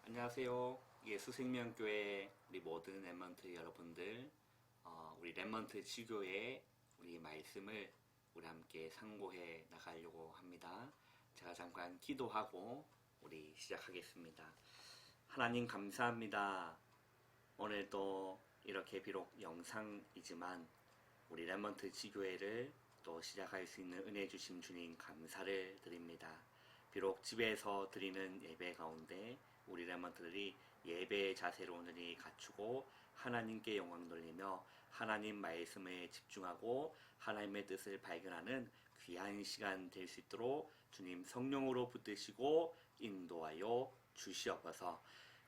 안녕하세요. 예수생명교회 우리 모든 랩먼트 여러분들, 우리 랩먼트 지교의 우리 말씀을 우리 함께 상고해 나가려고 합니다. 제가 잠깐 기도하고 우리 시작하겠습니다. 하나님 감사합니다. 오늘도 이렇게 비록 영상이지만 우리 랩먼트 지교회를 또 시작할 수 있는 은혜 주신 주님 감사를 드립니다. 비록 집에서 드리는 예배 가운데 우리 랩먼트들이 예배의 자세를 온전히 갖추고 하나님께 영광 돌리며 하나님 말씀에 집중하고 하나님의 뜻을 발견하는 귀한 시간 될 수 있도록 주님 성령으로 붙드시고 인도하여 주시옵소서.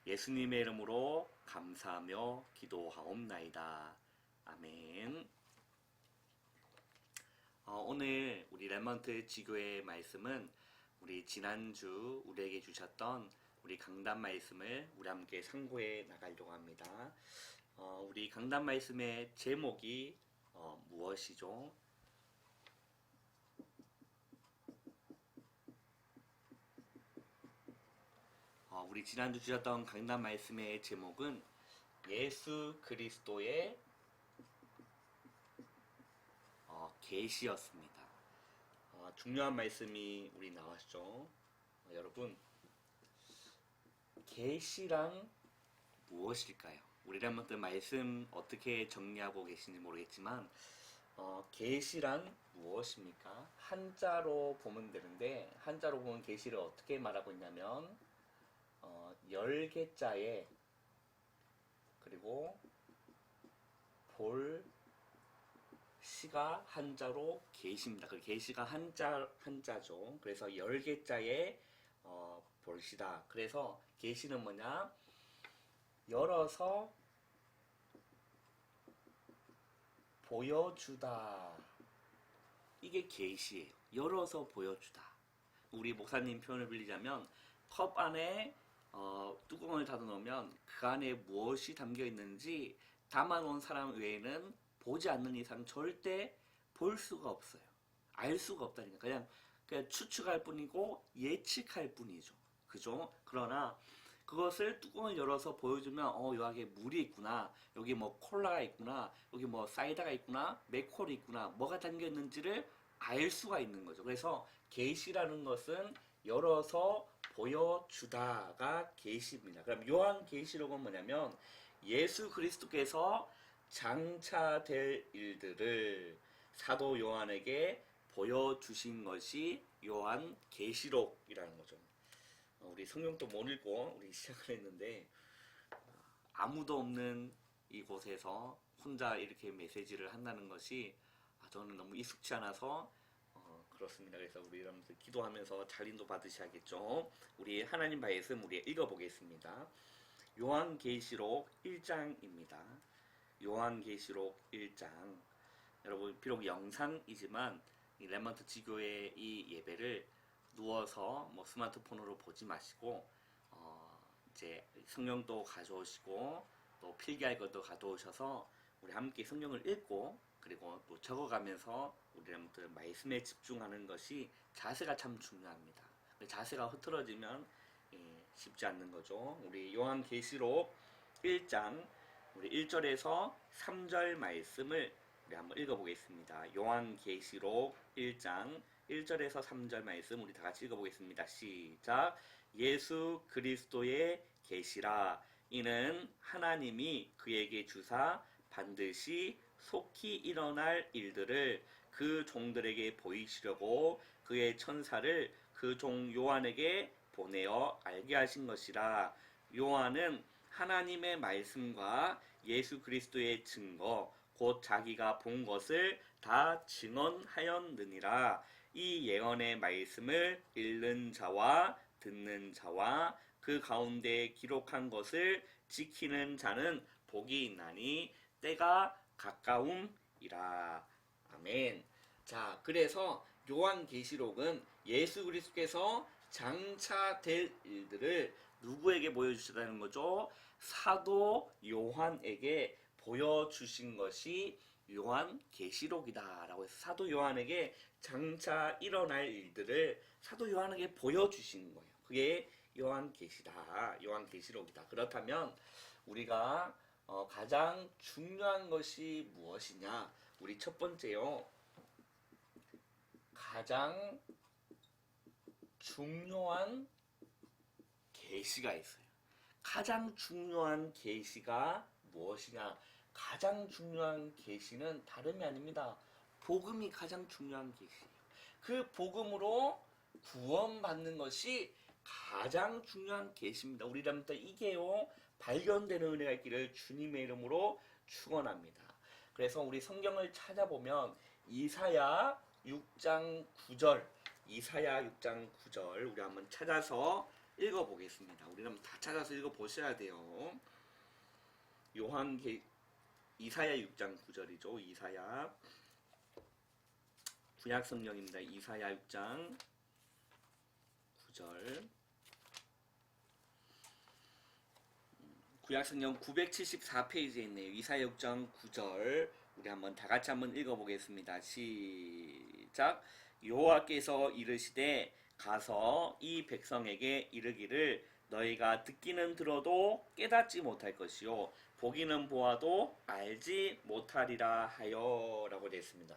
예수님의 이름으로 감사하며 기도하옵나이다. 아멘. 오늘 우리 랩먼트 지교의 말씀은 우리 지난주 우리에게 주셨던 우리 강단 말씀을 우리 함께 상고해 나가려고 합니다. 우리 강단 말씀의 제목이 무엇이죠? 우리 지난주 주셨던 강단 말씀의 제목은 예수 그리스도의 계시였습니다. 중요한 말씀이 우리 나왔죠. 여러분, 계시란 무엇일까요? 우리 랩먼트 말씀 어떻게 정리하고 계신지 모르겠지만 계시란 무엇입니까? 한자로 보면 되는데 한자로 보면 계시를 어떻게 말하고 있냐면 10개자에 그리고 볼 시가 한자로 계시입니다. 그 계시가 한자죠. 그래서 10개자에 볼시다. 그래서 계시는 뭐냐? 열어서 보여주다. 이게 계시예요. 열어서 보여주다. 우리 목사님 표현을 빌리자면 컵 안에 뚜껑을 닫아 놓으면 그 안에 무엇이 담겨 있는지 담아놓은 사람 외에는 보지 않는 이상 절대 볼 수가 없어요. 알 수가 없다니까. 그냥 추측할 뿐이고 예측할 뿐이죠. 그죠? 그러나 그것을 뚜껑을 열어서 보여주면 요 안에 물이 있구나. 여기 뭐 콜라가 있구나. 여기 뭐 사이다가 있구나. 맥콜이 있구나. 뭐가 담겨 있는지를 알 수가 있는 거죠. 그래서 계시라는 것은 열어서 보여주다가 계시입니다. 그럼 요한 계시록은 뭐냐면 예수 그리스도께서 장차될 일들을 사도 요한에게 보여주신 것이 요한 계시록이라는 거죠. 우리 성경도 못 읽고 우리 시작을 했는데 아무도 없는 이곳에서 혼자 이렇게 메시지를 한다는 것이 저는 너무 익숙치 않아서 그렇습니다. 그래서 우리 여러분들 기도하면서 잘 인도 받으셔야겠죠. 우리 하나님 말씀 우리 읽어보겠습니다. 요한계시록 1장입니다. 요한계시록 1장. 여러분 비록 영상이지만 이 랩먼트 지교의 이 예배를 누워서 뭐 스마트폰으로 보지 마시고 이제 성경도 가져오시고 또 필기할 것도 가져오셔서 우리 함께 성경을 읽고 그리고 또 적어가면서 우리 랩먼트 말씀에 집중하는 것이 자세가 참 중요합니다. 자세가 흐트러지면 쉽지 않는 거죠. 우리 요한계시록 1장 우리 1절에서 3절 말씀을 우리 한번 읽어보겠습니다. 요한계시록 1장 1절에서 3절 말씀 우리 다 같이 읽어보겠습니다. 시작. 예수 그리스도의 계시라. 이는 하나님이 그에게 주사 반드시 속히 일어날 일들을 그 종들에게 보이시려고 그의 천사를 그 종 요한에게 보내어 알게 하신 것이라. 요한은 하나님의 말씀과 예수 그리스도의 증거 곧 자기가 본 것을 다 증언하였느니라. 이 예언의 말씀을 읽는 자와 듣는 자와 그 가운데 기록한 것을 지키는 자는 복이 있나니 때가 가까움이라. 아멘. 자, 그래서 요한계시록은 예수 그리스도께서 장차 될 일들을 누구에게 보여주셨다는 거죠? 사도 요한에게 보여주신 것이 요한계시록이다 라고 해서 사도 요한에게 장차 일어날 일들을 사도 요한에게 보여주신 거예요. 그게 요한계시다. 요한계시록이다. 그렇다면 우리가 가장 중요한 것이 무엇이냐? 우리 첫 번째요. 가장 중요한 계시가 있어요. 가장 중요한 계시가 무엇이냐? 가장 중요한 계시는 다름이 아닙니다. 복음이 가장 중요한 계시예요. 그 복음으로 구원받는 것이 가장 중요한 계시입니다. 우리라면 이게요 발견되는 은혜가 있기를 주님의 이름으로 축원합니다. 그래서 우리 성경을 찾아보면 이사야 6장 9절 이사야 6장 9절 우리 한번 찾아서 읽어보겠습니다. 우리는 다 찾아서 읽어보셔야 돼요. 이사야 6장 9절이죠. 이사야 구약성경입니다. 이사야 6장 9절 구약성경 974페이지에 있네요. 이사야 6장 9절 우리 한번 다같이 한번 읽어보겠습니다. 시작. 여호와께서 이르시되 가서 이 백성에게 이르기를 너희가 듣기는 들어도 깨닫지 못할 것이요 보기는 보아도 알지 못하리라 하여 라고 되어 있습니다.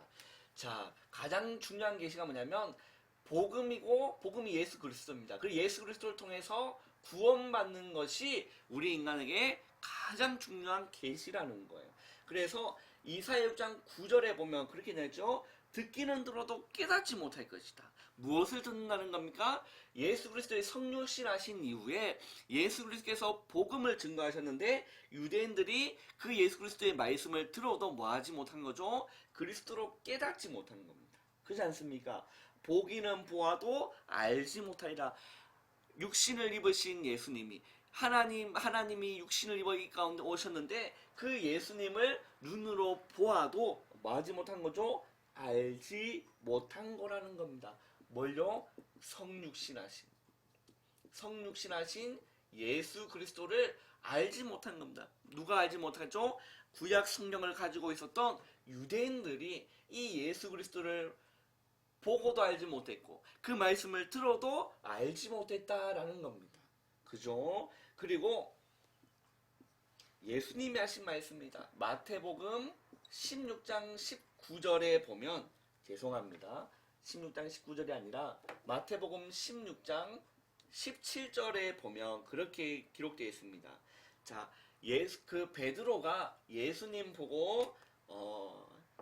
자, 가장 중요한 계시가 뭐냐면 복음이고 복음이 예수 그리스도입니다. 그 예수 그리스도를 통해서 구원받는 것이 우리 인간에게 가장 중요한 계시라는 거예요. 그래서 이사야 6장 9절에 보면 그렇게 되죠. 듣기는 들어도 깨닫지 못할 것이다. 무엇을 듣는다는 겁니까? 예수 그리스도의 성육신하신 이후에 예수 그리스도께서 복음을 증거하셨는데 유대인들이 그 예수 그리스도의 말씀을 들어도 뭐하지 못한 거죠? 그리스도로 깨닫지 못한 겁니다. 그렇지 않습니까? 보기는 보아도 알지 못하리라. 육신을 입으신 예수님이 하나님이 육신을 입어 이 가운데 오셨는데 그 예수님을 눈으로 보아도 뭐하지 못한 거죠? 알지 못한 거라는 겁니다. 뭘요? 성육신하신 예수 그리스도를 알지 못한 겁니다. 누가 알지 못하죠? 구약 성경을 가지고 있었던 유대인들이 이 예수 그리스도를 보고도 알지 못했고 그 말씀을 들어도 알지 못했다라는 겁니다. 그죠? 그리고 예수님이 하신 말씀입니다. 마태복음 16장 19절에 보면 죄송합니다. 16장 19절이 아니라 마태복음 16장 17절에 보면 그렇게 기록되어 있습니다. 자, 그 베드로가 예수님 보고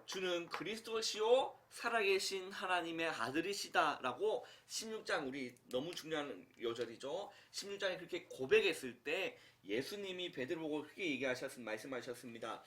주는 그리스도시요 살아계신 하나님의 아들이시다라고 16장 우리 너무 중요한 요절이죠. 16장에 그렇게 고백했을 때 예수님이 베드로 보고 그렇게 말씀하셨습니다.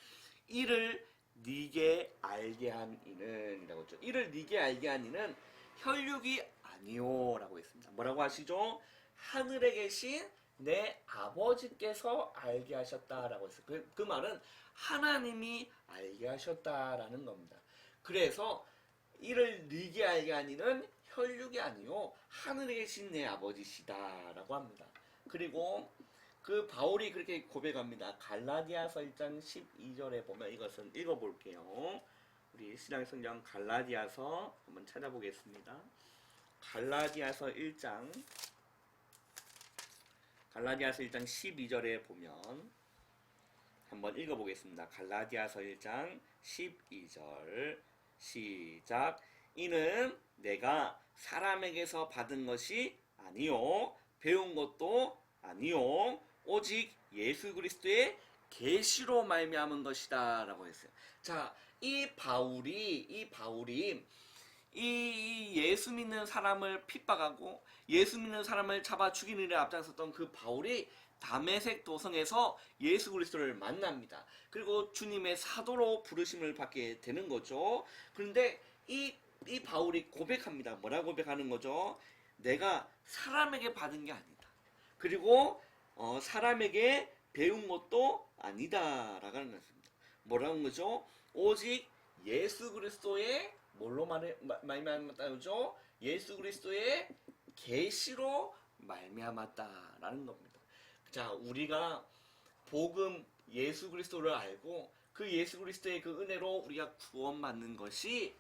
이를 네게 알게 한 이는 이라고 했죠. 이를 네게 알게 한 이는 혈육이 아니요 라고 했습니다. 뭐라고 하시죠? 하늘에 계신 내 아버지께서 알게 하셨다라고 했어요. 그 말은 하나님이 알게 하셨다라는 겁니다. 그래서 이를 네게 알게 한 이는 혈육이 아니요 하늘에 계신 내 아버지시다라고 합니다. 그리고 그 바울이 그렇게 고백합니다. 갈라디아서 1장 12절에 보면 이것은 읽어볼게요. 우리 신약성경 갈라디아서 한번 찾아보겠습니다. 갈라디아서 1장 12절에 보면 한번 읽어보겠습니다. 갈라디아서 1장 12절 시작. 이는 내가 사람에게서 받은 것이 아니요 배운 것도 아니요 오직 예수 그리스도의 계시로 말미암은 것이다 라고 했어요. 자, 이 바울이 이 예수 믿는 사람을 핍박하고 예수 믿는 사람을 잡아 죽이는 일에 앞장섰던 그 바울이 다메섹 도성에서 예수 그리스도를 만납니다. 그리고 주님의 사도로 부르심을 받게 되는 거죠. 그런데 이 바울이 고백합니다. 뭐라고 고백하는 거죠? 내가 사람에게 받은 게 아니다. 그리고 사람에게 배운 것도 아니다 라고 하는 것입니다. 뭐라는 거죠? 오직 예수 그리스도의 뭘로 말미암았다죠? 예수 그리스도의 계시로 말미암았다라는 겁니다. 자, 우리가 복음 예수 그리스도를 알고 그 예수 그리스도의 그 은혜로 우리가 구원받는 것이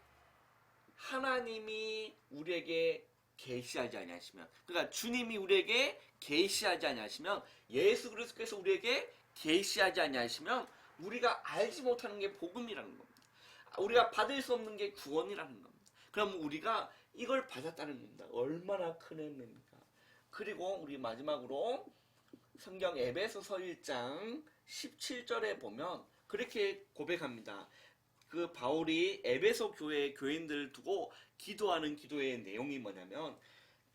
하나님이 우리에게 계시하지 아니하시면, 그러니까 주님이 우리에게 계시하지 아니하시면, 예수 그리스도께서 우리에게 계시하지 아니하시면 우리가 알지 못하는 게 복음이라는 겁니다. 우리가 받을 수 없는 게 구원이라는 겁니다. 그럼 우리가 이걸 받았다는 겁니다. 얼마나 큰 은혜입니까? 그리고 우리 마지막으로 성경 에베소서 1장 17절에 보면 그렇게 고백합니다. 그 바울이 에베소 교회 교인들을 두고 기도하는 기도의 내용이 뭐냐면,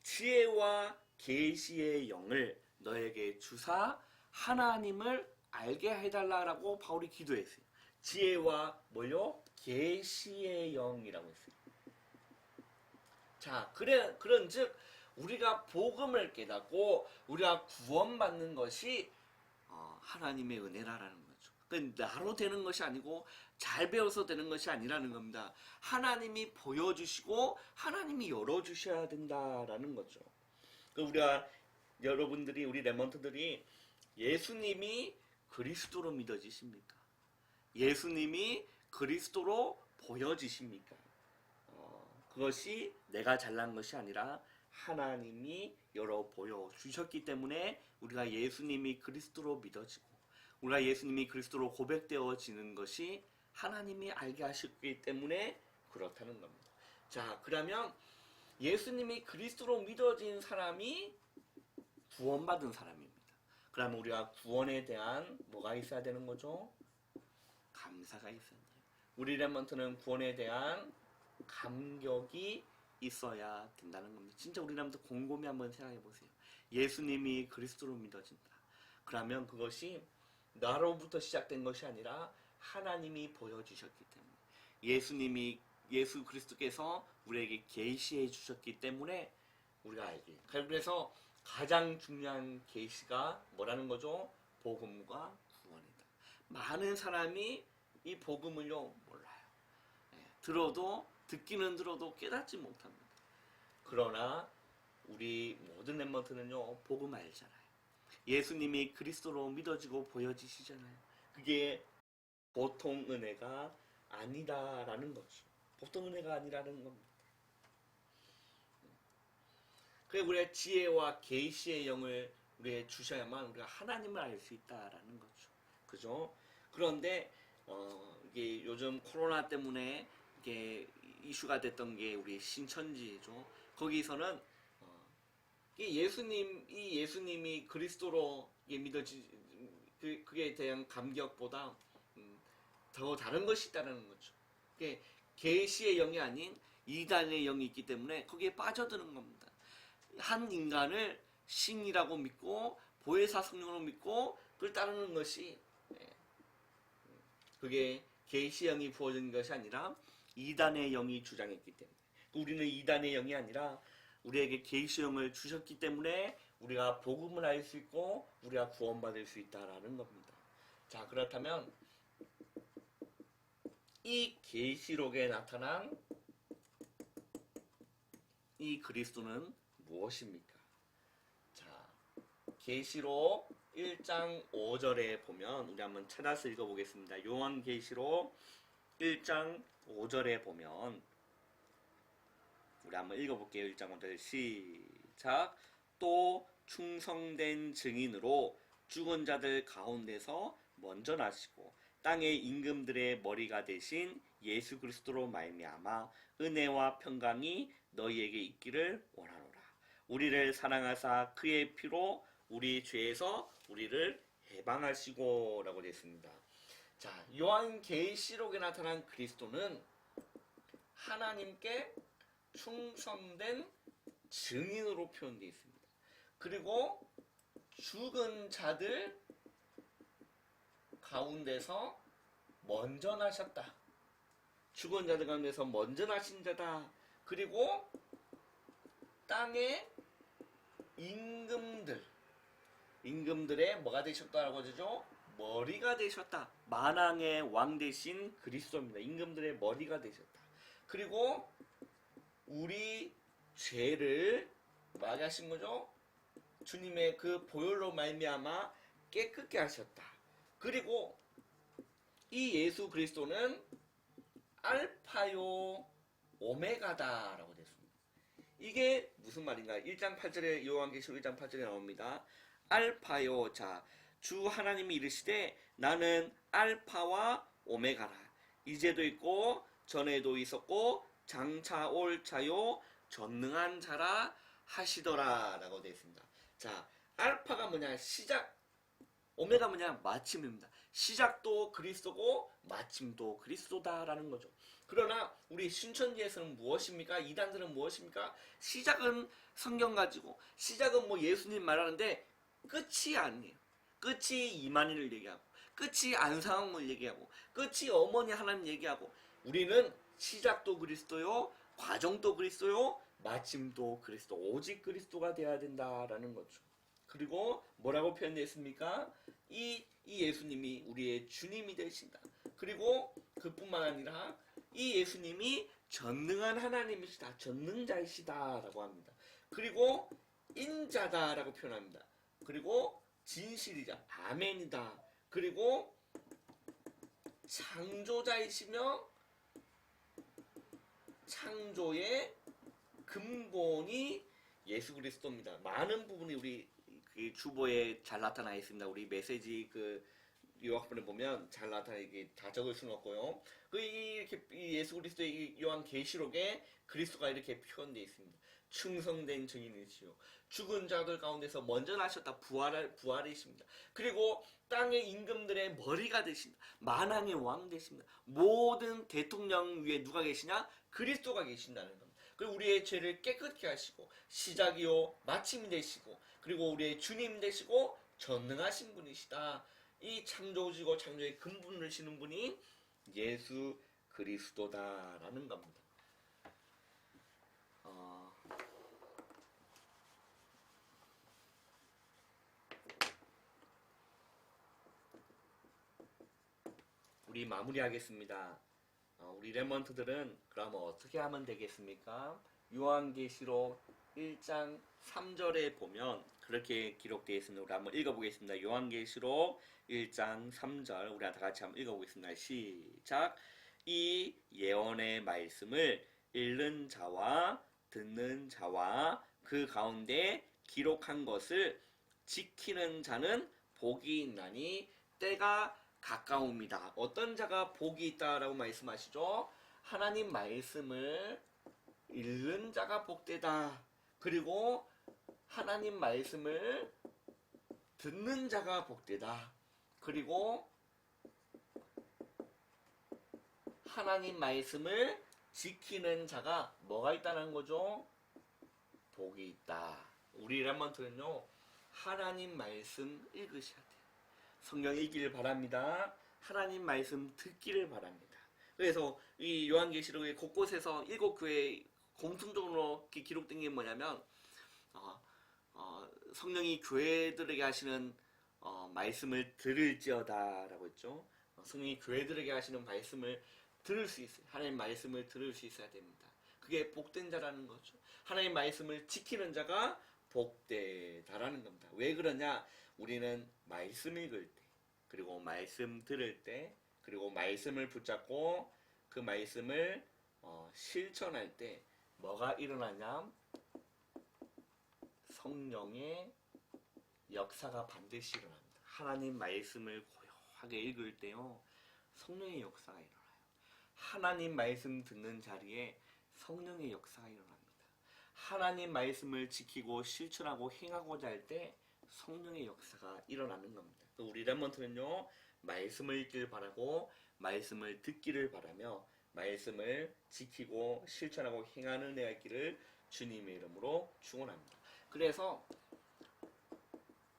지혜와 계시의 영을 너에게 주사 하나님을 알게 해달라고 바울이 기도했어요. 지혜와 뭐요? 계시의 영이라고 했어요. 자, 그런즉 우리가 복음을 깨닫고 우리가 구원받는 것이 하나님의 은혜라는 거죠. 그러니까 나로 되는 것이 아니고 잘 배워서 되는 것이 아니라는 겁니다. 하나님이 보여주시고 하나님이 열어주셔야 된다라는 거죠. 우리가 여러분들이, 우리 렘넌트들이 예수님이 그리스도로 믿어지십니까? 예수님이 그리스도로 보여지십니까? 그것이 내가 잘난 것이 아니라 하나님이 열어 보여주셨기 때문에 우리가 예수님이 그리스도로 믿어지고 우리가 예수님이 그리스도로 고백되어지는 것이 하나님이 알게 하셨기 때문에 그렇다는 겁니다. 자, 그러면 예수님이 그리스도로 믿어진 사람이 구원받은 사람입니다. 그러면 우리가 구원에 대한 뭐가 있어야 되는 거죠? 감사가 있어야 돼요. 우리 렘넌트는 구원에 대한 감격이 있어야 된다는 겁니다. 진짜 우리 렘넌트 곰곰이 한번 생각해 보세요. 예수님이 그리스도로 믿어진다. 그러면 그것이 나로부터 시작된 것이 아니라 하나님이 보여주셨기 때문에, 예수 그리스도께서 우리에게 계시해 주셨기 때문에 우리가 알게. 그래서 가장 중요한 계시가 뭐라는 거죠? 복음과 구원이다. 많은 사람이 이 복음을요 몰라요. 듣기는 들어도 깨닫지 못합니다. 그러나 우리 모든 렘넌트는요 복음 알잖아요. 예수님이 그리스도로 믿어지고 보여지시잖아요. 그게 보통 은혜가 아니다라는 거죠. 보통 은혜가 아니라는 겁니다. 그래서 우리가 지혜와 계시의 영을 우리에게 주셔야만 우리가 하나님을 알 수 있다라는 거죠. 그죠? 그런데 이게 요즘 코로나 때문에 이게 이슈가 됐던 게 우리 신천지죠. 거기서는 예수님이 그리스도로 그게 대한 감격보다 더 다른 것이 있다는 거죠. 계시의 영이 아닌 이단의 영이 있기 때문에 거기에 빠져드는 겁니다. 한 인간을 신이라고 믿고 보혜사 성령으로 믿고 그걸 따르는 것이 그게 계시의 영이 부어진 것이 아니라 이단의 영이 주장했기 때문에, 우리는 이단의 영이 아니라 우리에게 계시의 영을 주셨기 때문에 우리가 복음을 알 수 있고 우리가 구원받을 수 있다라는 겁니다. 자, 그렇다면 이 계시록에 나타난 이 그리스도는 무엇입니까? 자, 계시록 1장 5절에 보면 우리 한번 찾아서 읽어보겠습니다. 요한계시록 1장 5절에 보면 우리 한번 읽어볼게요. 1장 5절 시작. 또 충성된 증인으로 죽은 자들 가운데서 먼저 나시고 땅의 임금들의 머리가 되신 예수 그리스도로 말미암아 은혜와 평강이 너희에게 있기를 원하노라. 우리를 사랑하사 그의 피로 우리 죄에서 우리를 해방하시고 라고 되어 있습니다. 자, 요한계시록에 나타난 그리스도는 하나님께 충성된 증인으로 표현되어 있습니다. 그리고 죽은 자들 가운데서 먼저 나셨다. 죽은 자들 가운데서 먼저 나신 자다. 그리고 땅의 임금들의 뭐가 되셨다라고 하죠? 머리가 되셨다. 만왕의 왕 되신 그리스도입니다. 임금들의 머리가 되셨다. 그리고 우리 죄를 뭐하게 하신 거죠? 주님의 그 보혈로 말미암아 깨끗게 하셨다. 그리고 이 예수 그리스도는 알파요 오메가다라고 됐습니다. 이게 무슨 말인가? 1장 8절에 요한계시록 1장 8절에 나옵니다. 알파요. 자, 주 하나님이 이르시되 나는 알파와 오메가라. 이제도 있고 전에도 있었고 장차 올 자요 전능한 자라 하시더라 라고 되어 있습니다. 자, 알파가 뭐냐? 시작. 오메가 뭐냐? 마침입니다. 시작도 그리스도고 마침도 그리스도다라는 거죠. 그러나 우리 신천지에서는 무엇입니까? 이단들은 무엇입니까? 시작은 성경 가지고 시작은 뭐 예수님 말하는데 끝이 아니에요. 끝이 이만희를 얘기하고 끝이 안상홍을 얘기하고 끝이 어머니 하나님 얘기하고 우리는 시작도 그리스도요 과정도 그리스도요 마침도 그리스도 오직 그리스도가 돼야 된다라는 거죠. 그리고 뭐라고 표현되었습니까? 이 예수님이 우리의 주님이 되신다. 그리고 그뿐만 아니라 이 예수님이 전능한 하나님이시다. 전능자이시다 라고 합니다. 그리고 인자다라고 표현합니다. 그리고 진실이자 아멘이다. 그리고 창조자이시며 창조의 근본이 예수 그리스도입니다. 많은 부분이 우리 그 주보에 잘 나타나 있습니다. 우리 메시지 그 요약본에 보면 잘 나타나 이게 다 적을 수는 없고요. 이렇게 예수 그리스도의 이 요한 계시록에 그리스도가 이렇게 표현되어 있습니다. 충성된 증인이시요 죽은 자들 가운데서 먼저 나셨다 부활이십니다. 그리고 땅의 임금들의 머리가 되신다. 만왕의 왕 되십니다. 모든 대통령 위에 누가 계시냐? 그리스도가 계신다는 겁니다. 그리고 우리의 죄를 깨끗게 하시고 시작이요 마침이 되시고 그리고 우리의 주님 되시고 전능하신 분이시다. 이 창조주고 창조의 근본을 지는 분이 예수 그리스도다라는 겁니다. 우리 마무리하겠습니다. 우리 랩먼트들은 그럼 어떻게 하면 되겠습니까? 요한계시록 1장 3절에 보면 그렇게 기록되어 있습니다. 우리 한번 읽어보겠습니다. 요한계시록 1장 3절 우리 다 같이 한번 읽어보겠습니다. 시작. 이 예언의 말씀을 읽는 자와 듣는 자와 그 가운데 기록한 것을 지키는 자는 복이 있나니 때가 가까웁니다. 어떤 자가 복이 있다라고 말씀하시죠? 하나님 말씀을 읽는 자가 복되다. 그리고 하나님 말씀을 듣는 자가 복되다. 그리고 하나님 말씀을 지키는 자가 뭐가 있다는 거죠? 복이 있다. 우리 랩먼트는요 하나님 말씀 읽으셔야 돼요. 성경 읽기를 바랍니다. 하나님 말씀 듣기를 바랍니다. 그래서 이 요한계시록의 곳곳에서 7교회 공통적으로 기록된 게 뭐냐면 성령이 교회들에게 하시는 말씀을 들을지어다 라고 했죠. 성령이 교회들에게 하시는 말씀을 들을 수 있어요. 하나님 말씀을 들을 수 있어야 됩니다. 그게 복된 자라는 거죠. 하나님 말씀을 지키는 자가 복되다라는 겁니다. 왜 그러냐? 우리는 말씀 읽을 때, 그리고 말씀 들을 때, 그리고 말씀을 붙잡고 그 말씀을 실천할 때 뭐가 일어나냐? 성령의 역사가 반드시 일어납니다. 하나님 말씀을 고요하게 읽을 때요, 성령의 역사가 일어나요. 하나님 말씀 듣는 자리에 성령의 역사가 일어납니다. 하나님 말씀을 지키고 실천하고 행하고자 할 때 성령의 역사가 일어나는 겁니다. 우리 랩먼트는요 말씀을 읽기를 바라고 말씀을 듣기를 바라며 말씀을 지키고 실천하고 행하는 애 있기를 주님의 이름으로 축원합니다. 그래서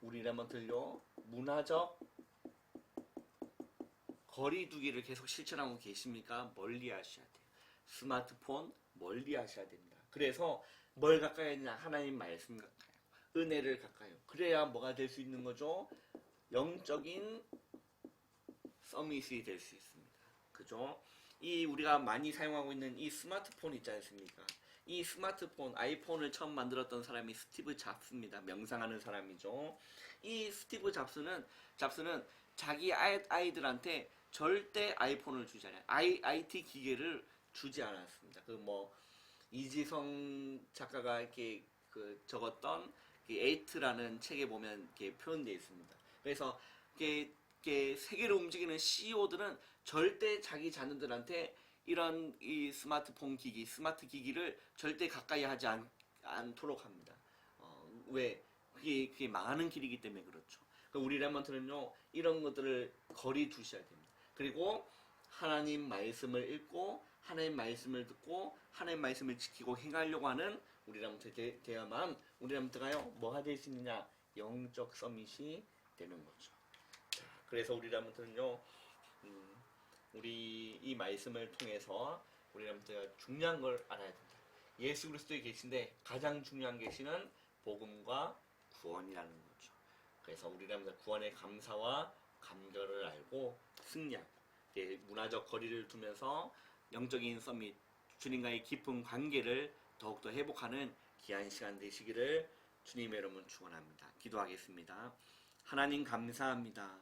우리 랩먼트는요 문화적 거리두기를 계속 실천하고 계십니까? 멀리 하셔야 돼요. 스마트폰 멀리 하셔야 됩니다. 그래서 뭘 가까이 하느냐? 하나님 말씀 가까이, 은혜를 가까이. 그래야 뭐가 될 수 있는 거죠? 영적인 서밋이 될 수 있습니다. 그죠? 이 우리가 많이 사용하고 있는 이 스마트폰 있지 않습니까? 이 스마트폰, 아이폰을 처음 만들었던 사람이 스티브 잡스입니다. 명상하는 사람이죠. 이 스티브 잡스는 자기 아이들한테 절대 아이폰을 주지 않아요. IT 기계를 주지 않았습니다. 이지성 작가가 이렇게 적었던 에이트라는 책에 보면 이렇게 표현되어 있습니다. 그래서 이게 세계를 움직이는 CEO들은 절대 자기 자녀들한테 이런 이 스마트폰 기기, 스마트 기기를 절대 가까이 하지 않도록 합니다. 왜? 그게 망하는 길이기 때문에 그렇죠. 우리 랩런트는요, 이런 것들을 거리 두셔야 됩니다. 그리고 하나님 말씀을 읽고, 하나님 말씀을 듣고, 하나님 말씀을 지키고 행하려고 하는 우리 랩런트 되어야만 우리 랩런트가요, 뭐가 될 수 있느냐? 영적 서밋이 되는 거죠. 자, 그래서 우리 랩런트는요, 우리 이 말씀을 통해서 우리 랩런트가 중요한 걸 알아야 된다. 예수 그리스도에 계신데 가장 중요한 계시는 복음과 구원이라는 거죠. 그래서 우리 랩런트 구원의 감사와 감결을 알고 승리하고 문화적 거리를 두면서 영적인 서밋, 주님과의 깊은 관계를 더욱더 회복하는 귀한 시간 되시기를 주님의 이름으로 축원합니다. 기도하겠습니다. 하나님 감사합니다.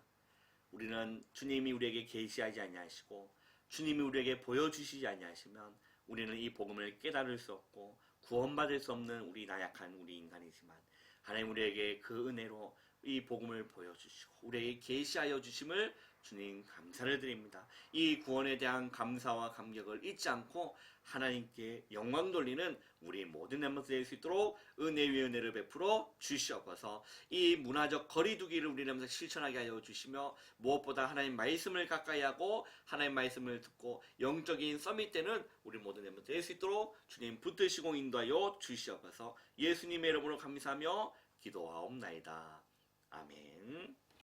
우리는 주님이 우리에게 계시하지 아니하시고 주님이 우리에게 보여주시지 아니하시면 우리는 이 복음을 깨달을 수 없고 구원받을 수 없는 우리 나약한 우리 인간이지만 하나님 우리에게 그 은혜로 이 복음을 보여주시고 우리에게 계시하여 주심을 주님 감사를 드립니다. 이 구원에 대한 감사와 감격을 잊지 않고 하나님께 영광 돌리는 우리 모든 멤버들 될 수 있도록 은혜 위에 은혜를 베풀어 주시옵소서. 이 문화적 거리두기를 우리 멤버들 실천하게 하여 주시며 무엇보다 하나님 말씀을 가까이 하고 하나님 말씀을 듣고 영적인 서밋 때는 우리 모든 멤버들 될 수 있도록 주님 붙드시고 인도하여 주시옵소서. 예수님의 이름으로 감사하며 기도하옵나이다. 아멘.